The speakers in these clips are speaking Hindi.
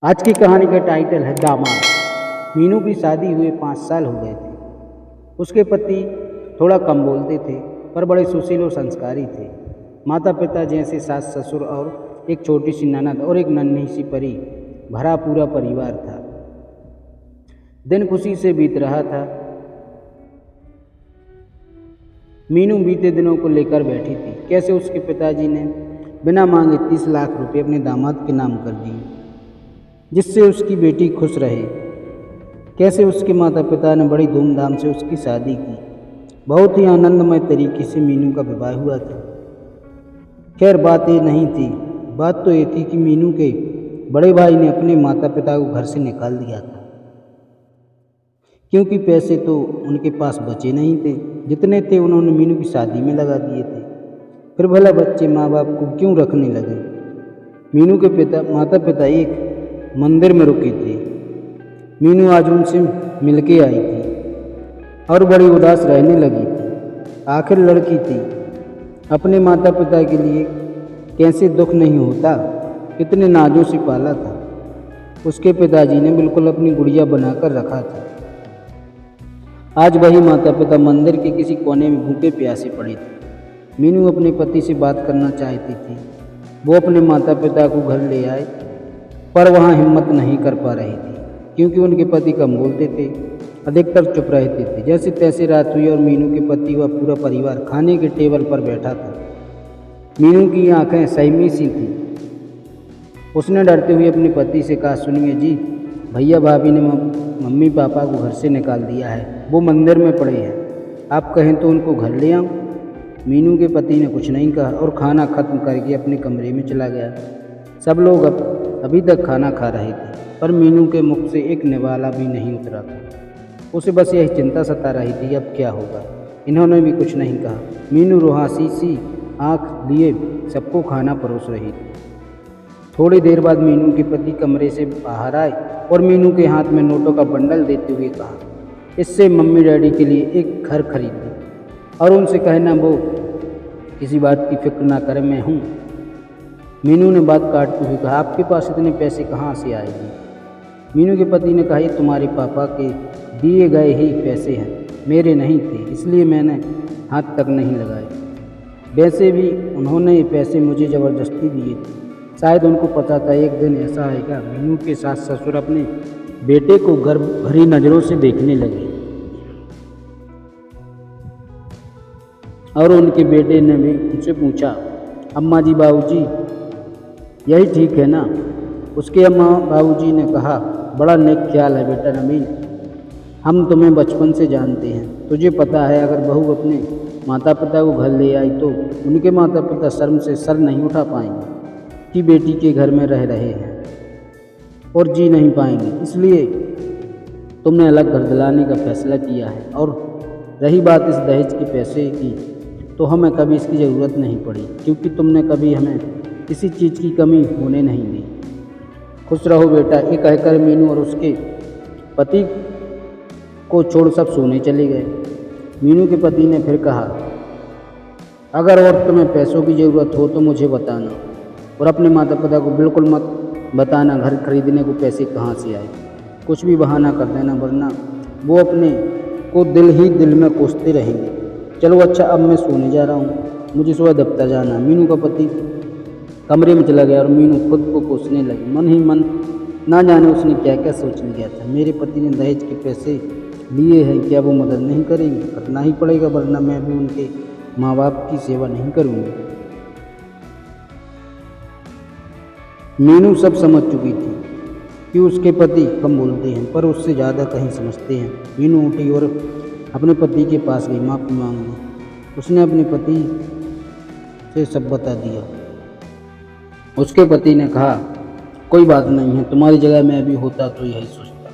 आज की कहानी का टाइटल है दामाद। मीनू की शादी हुए 5 साल हो गए थे। उसके पति थोड़ा कम बोलते थे पर बड़े सुशील और संस्कारी थे। माता पिता जैसे सास ससुर और एक छोटी सी ननद और एक नन्ही सी परी भरा पूरा परिवार था। दिन खुशी से बीत रहा था। मीनू बीते दिनों को लेकर बैठी थी। कैसे उसके पिताजी ने बिना मांगे 30 लाख रुपए अपने दामाद के नाम कर दिए जिससे उसकी बेटी खुश रहे। कैसे उसके माता पिता ने बड़ी धूमधाम से उसकी शादी की। बहुत ही आनंदमय तरीके से मीनू का विवाह हुआ था। खैर बात ये नहीं थी, बात तो ये थी कि मीनू के बड़े भाई ने अपने माता पिता को घर से निकाल दिया था क्योंकि पैसे तो उनके पास बचे नहीं थे। जितने थे उन्होंने मीनू की शादी में लगा दिए थे। फिर भला बच्चे माँ बाप को क्यों रखने लगे। मीनू के माता पिता एक मंदिर में रुके थे। मीनू आज उनसे मिलके आई थी और बड़ी उदास रहने लगी थी। आखिर लड़की थी, अपने माता पिता के लिए कैसे दुख नहीं होता। कितने नाजों से पाला था। उसके पिताजी ने बिल्कुल अपनी गुड़िया बनाकर रखा था। आज वही माता पिता मंदिर के किसी कोने में भूखे प्यासे पड़े थे। मीनू अपने पति से बात करना चाहती थी। वो अपने माता पिता को घर ले आए पर वहाँ हिम्मत नहीं कर पा रही थी क्योंकि उनके पति कम बोलते थे, अधिकतर चुप रहते थे। जैसे तैसे रात हुई और मीनू के पति व पूरा परिवार खाने के टेबल पर बैठा था। मीनू की आंखें सहमी सी थीं। उसने डरते हुए अपने पति से कहा, सुनिए जी, भैया भाभी ने मम्मी पापा को घर से निकाल दिया है। वो मंदिर में पड़े हैं, आप कहें तो उनको घर ले आऊँ। मीनू के पति ने कुछ नहीं कहा और खाना खत्म करके अपने कमरे में चला गया। सब लोग अभी तक खाना खा रहे थे पर मीनू के मुख से एक निवाला भी नहीं उतरा था। उसे बस यही चिंता सता रही थी, अब क्या होगा। इन्होंने भी कुछ नहीं कहा। मीनू रुहासी सी आँख लिए सबको खाना परोस रही थी। थोड़ी देर बाद मीनू के पति कमरे से बाहर आए और मीनू के हाथ में नोटों का बंडल देते हुए कहा, इससे मम्मी डैडी के लिए एक घर खरीद और उनसे कहना वो किसी बात की फिक्र ना करें, मैं हूँ। मीनू ने बात काटते हुए कहा, आपके पास इतने पैसे कहाँ से आएंगे। मीनू के पति ने कहा, ये तुम्हारे पापा के दिए गए ही पैसे हैं, मेरे नहीं थे, इसलिए मैंने हाथ तक नहीं लगाए। वैसे भी उन्होंने ये पैसे मुझे ज़बरदस्ती दिए थे। शायद उनको पता था एक दिन ऐसा आएगा। मीनू के सास ससुर अपने बेटे को गर्व भरी नज़रों से देखने लगे और उनके बेटे ने भी उनसे पूछा, अम्मा जी बाबूजी यही ठीक है ना। उसके अम्मा बाबूजी ने कहा, बड़ा नेक ख्याल है बेटा नवीन, हम तुम्हें बचपन से जानते हैं। तुझे पता है अगर बहू अपने माता पिता को घर ले आई तो उनके माता पिता शर्म से सर नहीं उठा पाएंगे कि बेटी के घर में रह रहे हैं और जी नहीं पाएंगे। इसलिए तुमने अलग घर दिलाने का फैसला किया है। और रही बात इस दहेज के पैसे की, तो हमें कभी इसकी ज़रूरत नहीं पड़ी क्योंकि तुमने कभी हमें किसी चीज़ की कमी होने नहीं दी। खुश रहो बेटा। ये कहकर मीनू और उसके पति को छोड़ सब सोने चले गए। मीनू के पति ने फिर कहा, अगर और तुम्हें पैसों की ज़रूरत हो तो मुझे बताना और अपने माता पिता को बिल्कुल मत बताना घर खरीदने को पैसे कहाँ से आए। कुछ भी बहाना कर देना वरना वो अपने को दिल ही दिल में कोसते रहेंगे। चलो अच्छा, अब मैं सोने जा रहा हूँ, मुझे सुबह दफ्तर जाना। मीनू का पति कमरे में चला गया और मीनू खुद को कोसने लगी। मन ही मन ना जाने उसने क्या क्या सोच लिया था। मेरे पति ने दहेज के पैसे लिए हैं, क्या वो मदद नहीं करेंगे। करना ही पड़ेगा वरना मैं भी उनके माँ बाप की सेवा नहीं करूँगी। मीनू सब समझ चुकी थी कि उसके पति कम बोलते हैं पर उससे ज़्यादा कहीं समझते हैं। मीनू उठी और अपने पति के पास गई माफ़ी मांगने। उसने अपने पति से सब बता दिया। उसके पति ने कहा, कोई बात नहीं है, तुम्हारी जगह मैं भी होता तो यही सोचता।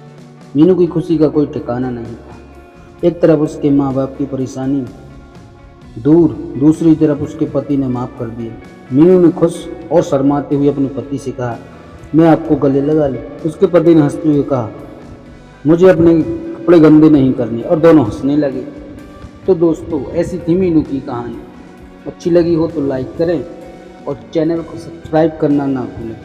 मीनू की खुशी का कोई ठिकाना नहीं था। एक तरफ उसके माँ बाप की परेशानी दूर, दूसरी तरफ उसके पति ने माफ़ कर दिया। मीनू ने खुश और शर्माते हुए अपने पति से कहा, मैं आपको गले लगा लूं। उसके पति ने हंसते हुए कहा, मुझे अपने कपड़े गंदे नहीं करने, और दोनों हंसने लगे। तो दोस्तों, ऐसी थी मीनू की कहानी। अच्छी लगी हो तो लाइक करें और चैनल को सब्सक्राइब करना ना भूलें।